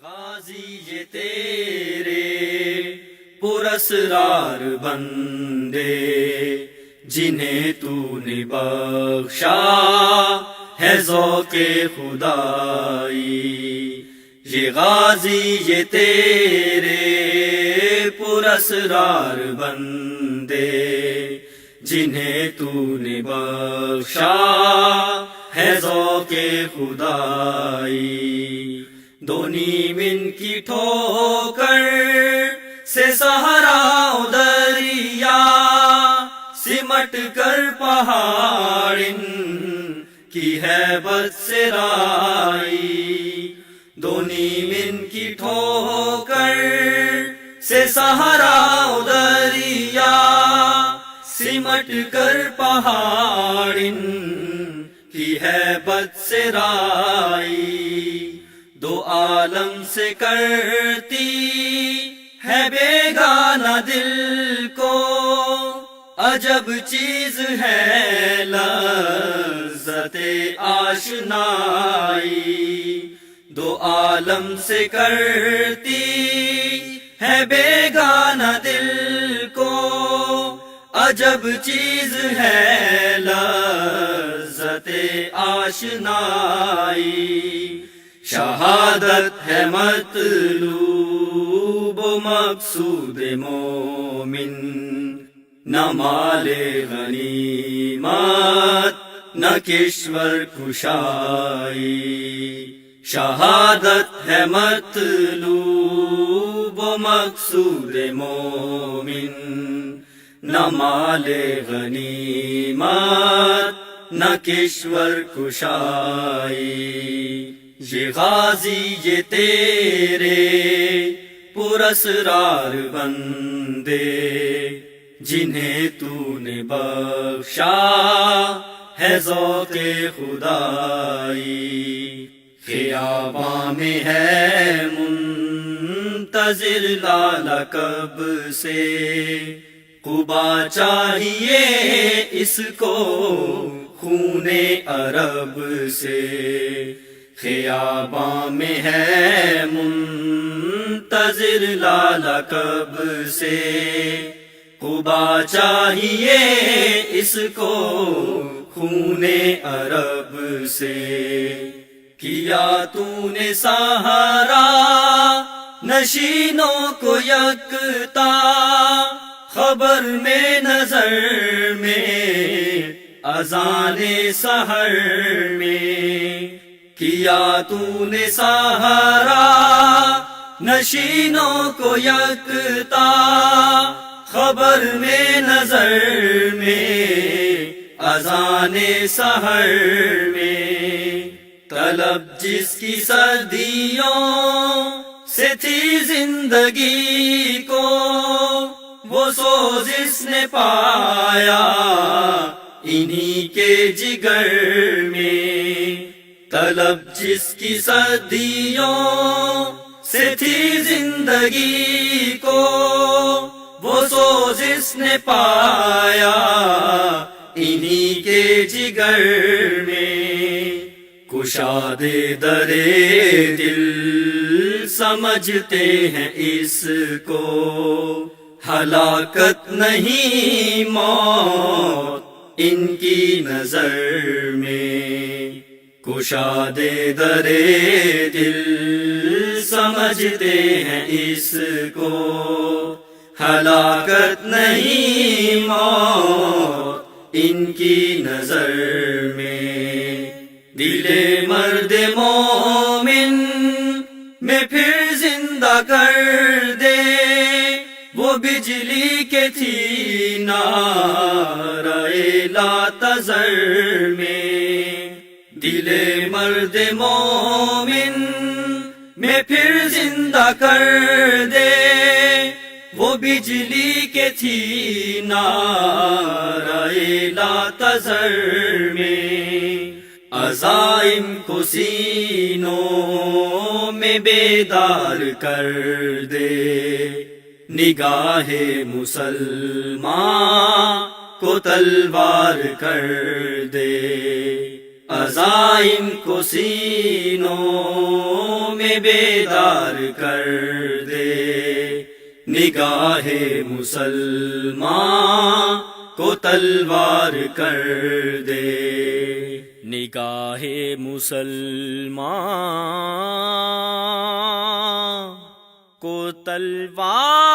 غازی یہ تیرے پراسرار بندے جنہیں تو نے بخشا ہے ذوق خدائی، یہ غازی یہ تیرے پراسرار بندے جنہیں تو نے بخشا ہے ذوق خدائی، دو نیم ان کی ٹھوکر سے صحرا دریا سمٹ کر پہاڑ ان کی ہیبت سے رائی، دو نیم ان کی ٹھوکر سے صحرا دریا سمٹ کر پہاڑ ان کی ہیبت سے رائی، دو عالم سے کرتی ہے بیگانہ دل کو عجب چیز ہے لذت آشنائی، دو عالم سے کرتی ہے بیگانہ دل کو عجب چیز ہے لذت آشنائی، شہادت ہے مطلوب و مقصود مومن، نہ مال غنیمت نہ کشور کشائی، شہادت ہے مطلوب و مقصود مومن، نہ مال غنیمت نہ کشور کشائی، یہ غازی یہ تیرے پراسرار بندے جنہیں تو نے بخشا ہے ذوق خدائی، خیاباں میں ہے منتظر لالا کب سے، قبا چاہیے اس کو خون عرب سے، خیاباں میں ہے منتظر لالا کب سے، قبا چاہیے اس کو خون عرب سے، کیا تو نے سہارا نشینوں کو یکتا، خبر میں نظر میں اذان سحر میں، کیا تو نے سہارا نشینوں کو یکتا، خبر میں نظر میں اذان سحر میں، طلب جس کی صدیوں سے تھی زندگی کو وہ سوز اس نے پایا انہی کے جگر میں، طلب جس کی صدیوں سے تھی زندگی کو وہ سوز اس نے پایا انہی کے جگر میں، کشادے درے دل سمجھتے ہیں اس کو، ہلاکت نہیں موت ان کی نظر میں، کشادے درے دل سمجھتے ہیں اس کو، ہلاکت نہیں موت ان کی نظر میں، دل مرد مومن میں پھر زندہ کر دے وہ بجلی کے تھی نعرہ لا تذر میں، دل مرد مومن میں پھر زندہ کر دے وہ بجلی کے تھی نعرہ لا تذر میں، عزائم کو سینوں میں بیدار کر دے، نگاہ مسلمان کو تلوار کر دے، عزائم کو سینوں میں بیدار کر دے، نگاہ مسلمان کو تلوار کر دے، نگاہ مسلمان کو تلوار